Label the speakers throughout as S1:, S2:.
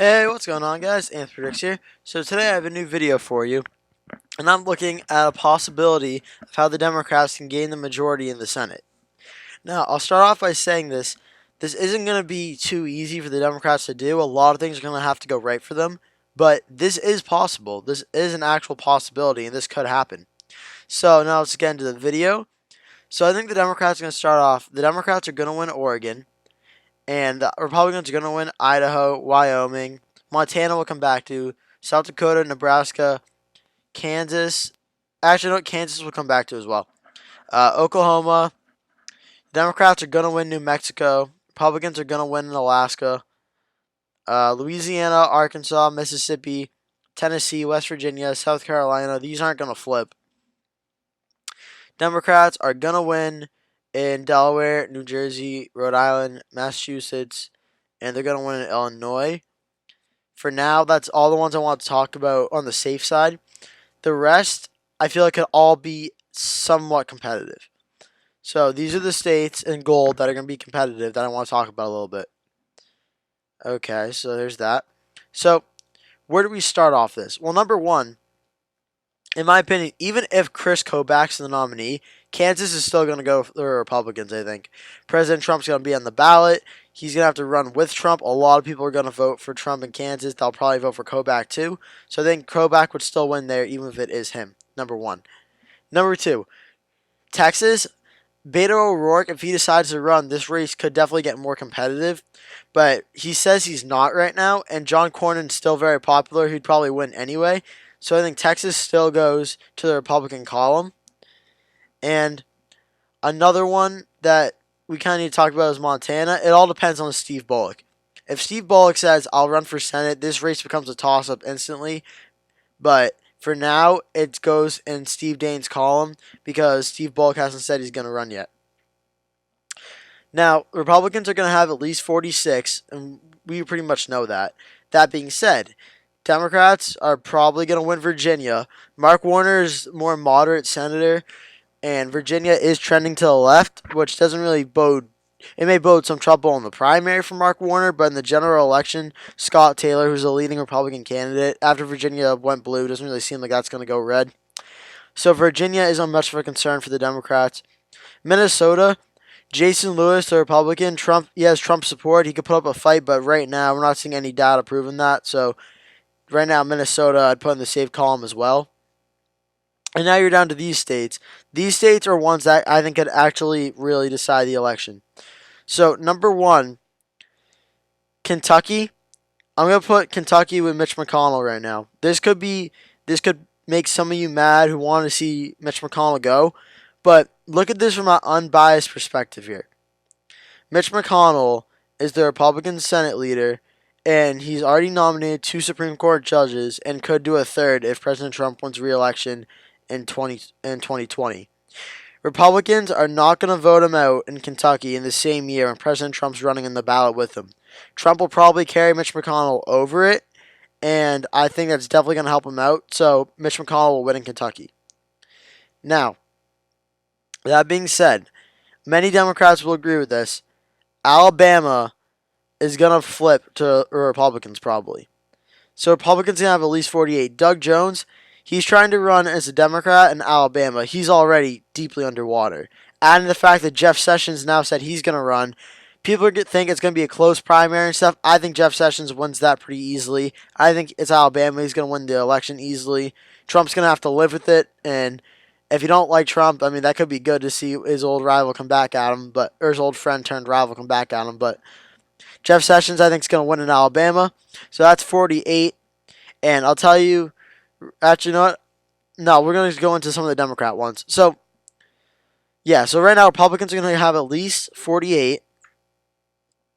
S1: Hey, what's going on, guys? Anthropix here. So today I have a new video for you, and I'm looking at a possibility of how the Democrats can gain the majority in the Senate. Now, I'll start off by saying this isn't going to be too easy for the Democrats to do. A lot of things are going to have to go right for them, but this is possible. This is an actual possibility, and this could happen. So now let's get into the video. So I think the Democrats are going to start off. The Democrats are going to win Oregon. And the Republicans are going to win Idaho, Wyoming. Montana will come back to. South Dakota, Nebraska, Kansas. Actually, no, Kansas will come back to as well. Oklahoma. Democrats are going to win New Mexico. Republicans are going to win Alaska. Louisiana, Arkansas, Mississippi, Tennessee, West Virginia, South Carolina. These aren't going to flip. Democrats are going to win in Delaware, New Jersey, Rhode Island, Massachusetts, and they're going to win in Illinois. For now, that's all the ones I want to talk about on the safe side. The rest, I feel like could all be somewhat competitive. So these are the states in gold that are going to be competitive that I want to talk about a little bit. Okay, so there's that. So where do we start off this? Well, number one, in my opinion, even if Chris Kobach's the nominee, Kansas is still going to go for the Republicans, I think. President Trump's going to be on the ballot. He's going to have to run with Trump. A lot of people are going to vote for Trump in Kansas. They'll probably vote for Kobach too. So I think Kobach would still win there, even if it is him. Number one. Number two, Texas. Beto O'Rourke, if he decides to run, this race could definitely get more competitive. But he says he's not right now, and John Cornyn's still very popular. He'd probably win anyway. So I think Texas still goes to the Republican column. And another one that we kind of need to talk about is Montana. It all depends on Steve Bullock. If Steve Bullock says, I'll run for Senate, this race becomes a toss-up instantly. But for now, it goes in Steve Daines' column because Steve Bullock hasn't said he's going to run yet. Now, Republicans are going to have at least 46, and we pretty much know that. That being said, Democrats are probably going to win Virginia. Mark Warner is a more moderate senator, and Virginia is trending to the left, which doesn't really bode. It may bode some trouble in the primary for Mark Warner, but in the general election, Scott Taylor, who's a leading Republican candidate, after Virginia went blue, doesn't really seem like that's going to go red. So Virginia isn't much of a concern for the Democrats. Minnesota, Jason Lewis, the Republican, he has Trump support. He could put up a fight, but right now we're not seeing any data proving that. So right now, Minnesota, I'd put in the safe column as well. And now you're down to these states. These states are ones that I think could actually really decide the election. So, number one, Kentucky. I'm going to put Kentucky with Mitch McConnell right now. This could make some of you mad who want to see Mitch McConnell go. But look at this from an unbiased perspective here. Mitch McConnell is the Republican Senate leader, and he's already nominated 2 Supreme Court judges and could do a third if President Trump wins re-election in 2020. Republicans are not going to vote him out in Kentucky in the same year when President Trump's running in the ballot with him. Trump will probably carry Mitch McConnell over it, and I think that's definitely going to help him out. So Mitch McConnell will win in Kentucky. Now, that being said, many Democrats will agree with this. Alabama is going to flip to Republicans probably. So Republicans are going to have at least 48. Doug Jones, he's trying to run as a Democrat in Alabama. He's already deeply underwater. Adding the fact that Jeff Sessions now said he's going to run, people think it's going to be a close primary and stuff. I think Jeff Sessions wins that pretty easily. I think it's Alabama. He's going to win the election easily. Trump's going to have to live with it, and if you don't like Trump, I mean, that could be good to see his old rival come back at him, or his old friend turned rival come back at him. But Jeff Sessions, I think, is going to win in Alabama. So that's 48. And I'll tell you, actually, you know what? No, we're going to go into some of the Democrat ones. So, yeah, so right now, Republicans are going to have at least 48.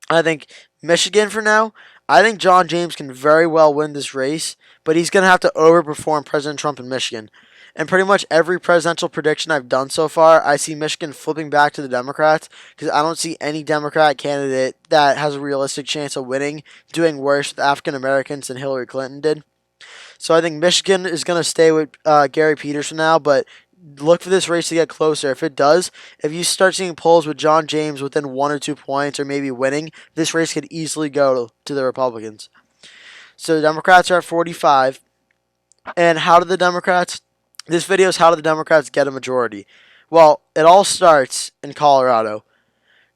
S1: I think Michigan for now. I think John James can very well win this race, but he's going to have to overperform President Trump in Michigan. And pretty much every presidential prediction I've done so far, I see Michigan flipping back to the Democrats because I don't see any Democrat candidate that has a realistic chance of winning doing worse with African Americans than Hillary Clinton did. So I think Michigan is going to stay with Gary Peters for now, but look for this race to get closer. If it does, if you start seeing polls with John James within 1 or 2 points or maybe winning, this race could easily go to the Republicans. So the Democrats are at 45. And how did the Democrats? This video is how did the Democrats get a majority? Well, it all starts in Colorado.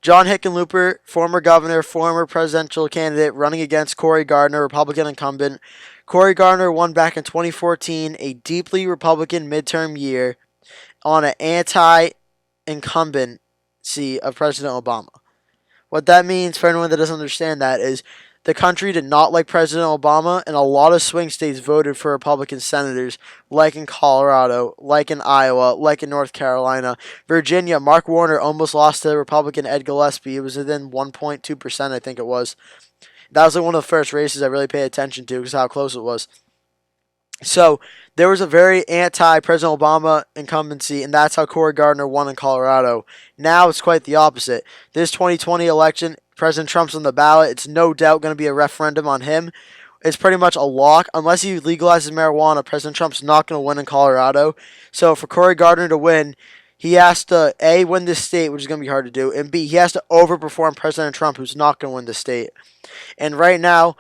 S1: John Hickenlooper, former governor, former presidential candidate, running against Cory Gardner, Republican incumbent. Cory Gardner won back in 2014, a deeply Republican midterm year, on an anti-incumbency of President Obama. What that means for anyone that doesn't understand that is the country did not like President Obama, and a lot of swing states voted for Republican senators, like in Colorado, like in Iowa, like in North Carolina. Virginia, Mark Warner almost lost to Republican Ed Gillespie. It was within 1.2%, I think it was. That was like one of the first races I really paid attention to because how close it was. So there was a very anti-President Obama incumbency, and that's how Cory Gardner won in Colorado. Now it's quite the opposite. This 2020 election, President Trump's on the ballot. It's no doubt going to be a referendum on him. It's pretty much a lock. Unless he legalizes marijuana, President Trump's not going to win in Colorado. So for Cory Gardner to win, he has to, A, win this state, which is going to be hard to do, and B, he has to overperform President Trump, who's not going to win the state. And right now,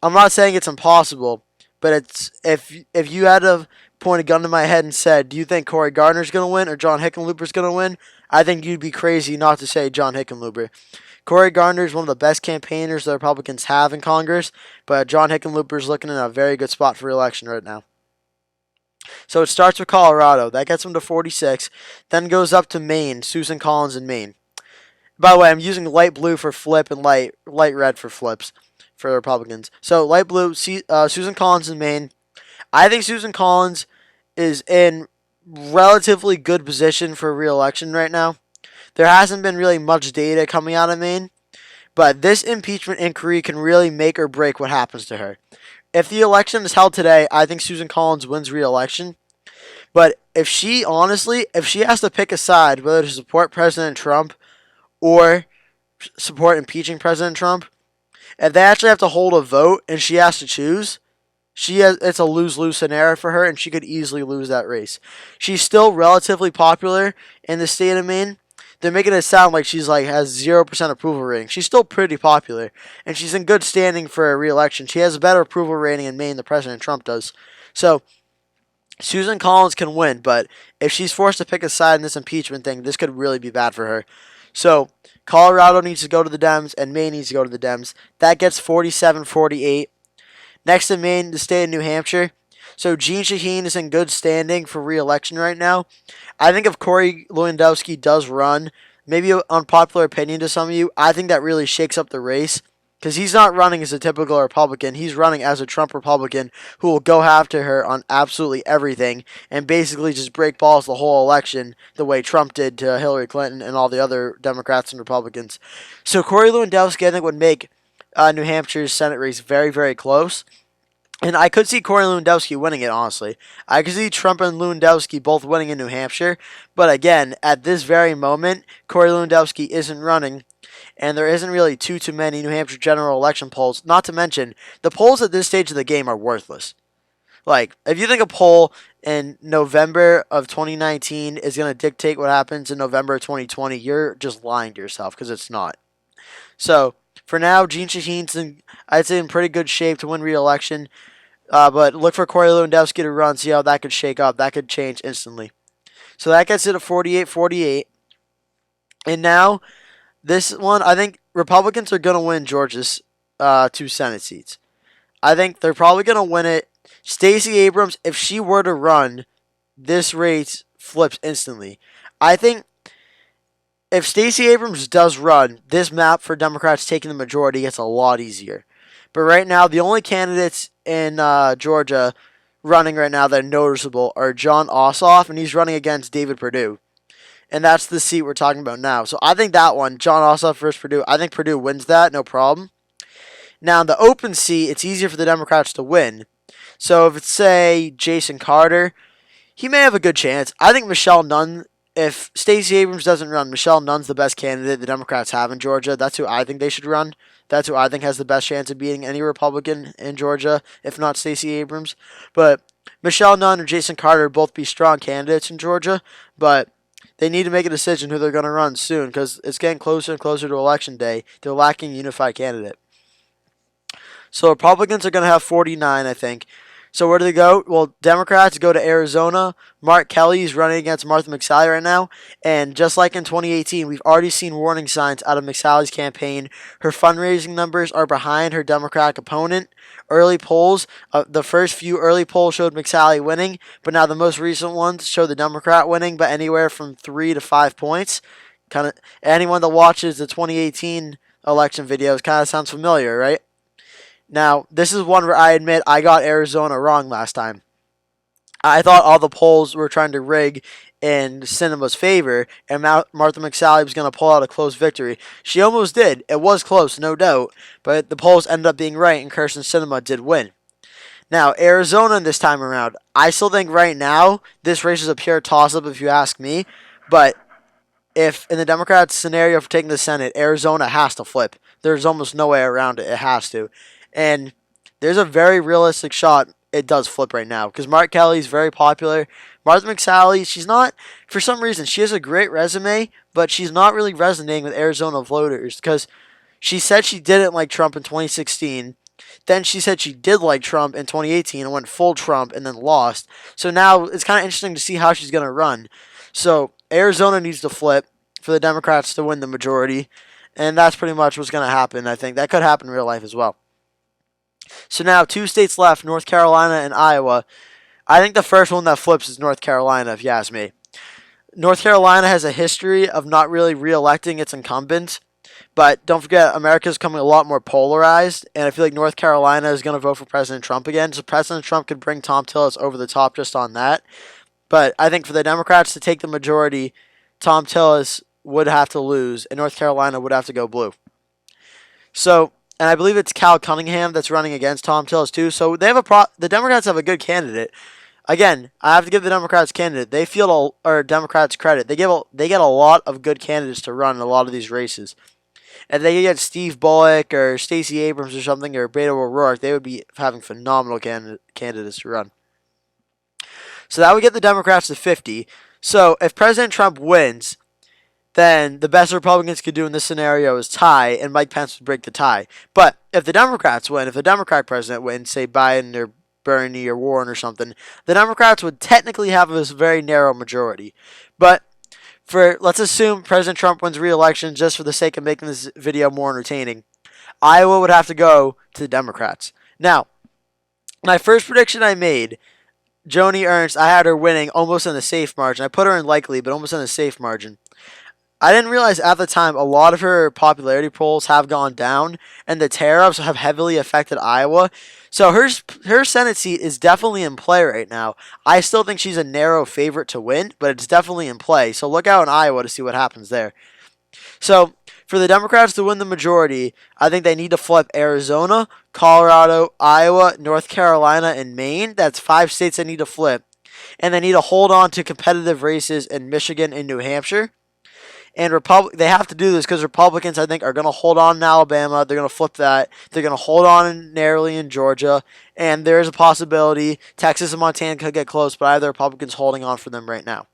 S1: I'm not saying it's impossible, but it's if you had to point a gun to my head and said, "Do you think Cory Gardner's going to win or John Hickenlooper's going to win?" I think you'd be crazy not to say John Hickenlooper. Cory Gardner is one of the best campaigners the Republicans have in Congress, but John Hickenlooper is looking in a very good spot for re-election right now. So it starts with Colorado. That gets him to 46. Then goes up to Maine, Susan Collins in Maine. By the way, I'm using light blue for flip and light red for flips for the Republicans. So light blue, Susan Collins in Maine. I think Susan Collins is in relatively good position for re-election right now. There hasn't been really much data coming out of Maine, but this impeachment inquiry can really make or break what happens to her. If the election is held today, I think Susan Collins wins re-election. But if she has to pick a side, whether to support President Trump or support impeaching President Trump, if they actually have to hold a vote and she has to choose, it's a lose-lose scenario for her, and she could easily lose that race. She's still relatively popular in the state of Maine. They're making it sound like she's has 0% approval rating. She's still pretty popular, and she's in good standing for a re-election. She has a better approval rating in Maine than President Trump does. So Susan Collins can win, but if she's forced to pick a side in this impeachment thing, this could really be bad for her. So Colorado needs to go to the Dems, and Maine needs to go to the Dems. That gets 47-48. Next in Maine, the state of New Hampshire. So Jeanne Shaheen is in good standing for re-election right now. I think if Corey Lewandowski does run, maybe an unpopular opinion to some of you, I think that really shakes up the race. Because he's not running as a typical Republican. He's running as a Trump Republican who will go after her on absolutely everything and basically just break balls the whole election the way Trump did to Hillary Clinton and all the other Democrats and Republicans. So Corey Lewandowski, I think, would make New Hampshire's Senate race very, very close. And I could see Corey Lewandowski winning it, honestly. I could see Trump and Lewandowski both winning in New Hampshire. But again, at this very moment, Corey Lewandowski isn't running. And there isn't really too many New Hampshire general election polls. Not to mention, the polls at this stage of the game are worthless. Like, if you think a poll in November of 2019 is going to dictate what happens in November of 2020, you're just lying to yourself because it's not. So, for now, Jeanne Shaheen's I'd say in pretty good shape to win re-election. But look for Corey Lewandowski to run, see how that could shake up. That could change instantly. So that gets it at 48-48. And now, this one, I think Republicans are going to win Georgia's 2 Senate seats. I think they're probably going to win it. Stacey Abrams, if she were to run, this race flips instantly. I think if Stacey Abrams does run, this map for Democrats taking the majority gets a lot easier. But right now, the only candidates in Georgia running right now that are noticeable are Jon Ossoff, and he's running against David Perdue. And that's the seat we're talking about now. So I think that one, Jon Ossoff versus Perdue, I think Perdue wins that, no problem. Now, in the open seat, it's easier for the Democrats to win. So if it's, say, Jason Carter, he may have a good chance. I think Michelle Nunn, if Stacey Abrams doesn't run, Michelle Nunn's the best candidate the Democrats have in Georgia. That's who I think they should run. That's who I think has the best chance of beating any Republican in Georgia, if not Stacey Abrams. But Michelle Nunn or Jason Carter both be strong candidates in Georgia, but they need to make a decision who they're going to run soon because it's getting closer and closer to Election Day. They're lacking a unified candidate. So Republicans are going to have 49, I think. So where do they go? Well, Democrats go to Arizona. Mark Kelly is running against Martha McSally right now. And just like in 2018, we've already seen warning signs out of McSally's campaign. Her fundraising numbers are behind her Democratic opponent. Early polls, the first few early polls showed McSally winning, but now the most recent ones show the Democrat winning by anywhere from 3 to 5 points. Kind of anyone that watches the 2018 election videos kind of sounds familiar, right? Now, this is one where I admit I got Arizona wrong last time. I thought all the polls were trying to rig in Cinema's favor, and Martha McSally was going to pull out a close victory. She almost did. It was close, no doubt, but the polls ended up being right, and Kirsten Sinema did win. Now, Arizona this time around, I still think right now this race is a pure toss-up if you ask me, but if in the Democrats' scenario for taking the Senate, Arizona has to flip. There's almost no way around it. It has to. And there's a very realistic shot it does flip right now because Mark Kelly is very popular. Martha McSally, she's not, for some reason, she has a great resume, but she's not really resonating with Arizona voters because she said she didn't like Trump in 2016. Then she said she did like Trump in 2018 and went full Trump and then lost. So now it's kind of interesting to see how she's going to run. So Arizona needs to flip for the Democrats to win the majority. And that's pretty much what's going to happen, I think. That could happen in real life as well. So now 2 states left, North Carolina and Iowa. I think the first one that flips is North Carolina, if you ask me. North Carolina has a history of not really re-electing its incumbents. But don't forget, America is becoming a lot more polarized, and I feel like North Carolina is going to vote for President Trump again. So President Trump could bring Tom Tillis over the top just on that. But I think for the Democrats to take the majority, Tom Tillis would have to lose, and North Carolina would have to go blue. So, and I believe it's Cal Cunningham that's running against Tom Tillis too. So they have the Democrats have a good candidate. Again, I have to give the Democrats candidate. They feel or Democrats credit. They get a lot of good candidates to run in a lot of these races. If they get Steve Bullock or Stacey Abrams or something or Beto O'Rourke, they would be having phenomenal candidates to run. So that would get the Democrats to 50. So if President Trump wins, then the best Republicans could do in this scenario is tie, and Mike Pence would break the tie. But if the Democrats win, if the Democratic president wins, say Biden or Bernie or Warren or something, the Democrats would technically have a very narrow majority. But let's assume President Trump wins re-election just for the sake of making this video more entertaining, Iowa would have to go to the Democrats. Now, my first prediction I made, Joni Ernst, I had her winning almost in a safe margin. I put her in likely, but almost in a safe margin. I didn't realize at the time a lot of her popularity polls have gone down, and the tariffs have heavily affected Iowa. So her Senate seat is definitely in play right now. I still think she's a narrow favorite to win, but it's definitely in play. So look out in Iowa to see what happens there. So for the Democrats to win the majority, I think they need to flip Arizona, Colorado, Iowa, North Carolina, and Maine. That's 5 states they need to flip. And they need to hold on to competitive races in Michigan and New Hampshire. And they have to do this because Republicans, I think, are going to hold on in Alabama. They're going to flip that. They're going to hold on narrowly in Georgia. And there is a possibility Texas and Montana could get close, but I have the Republicans holding on for them right now.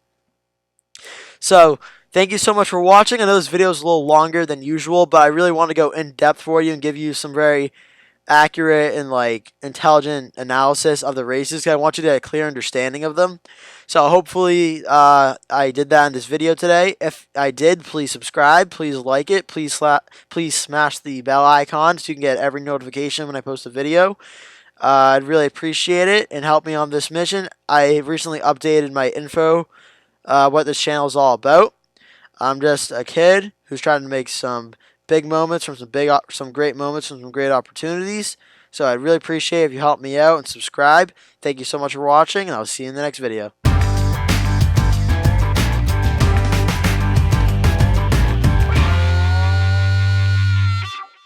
S1: So thank you so much for watching. I know this video is a little longer than usual, but I really want to go in depth for you and give you some very accurate and intelligent analysis of the races. I want you to get a clear understanding of them. So hopefully I did that in this video today. If I did, please subscribe, please like it, please smash the bell icon so you can get every notification when I post a video. I'd really appreciate it and help me on this mission. I recently updated my info, what this channel is all about. I'm just a kid who's trying to make some big moments from some great moments from some great opportunities. So I'd really appreciate it if you help me out and subscribe. Thank you so much for watching, and I'll see you in the next video.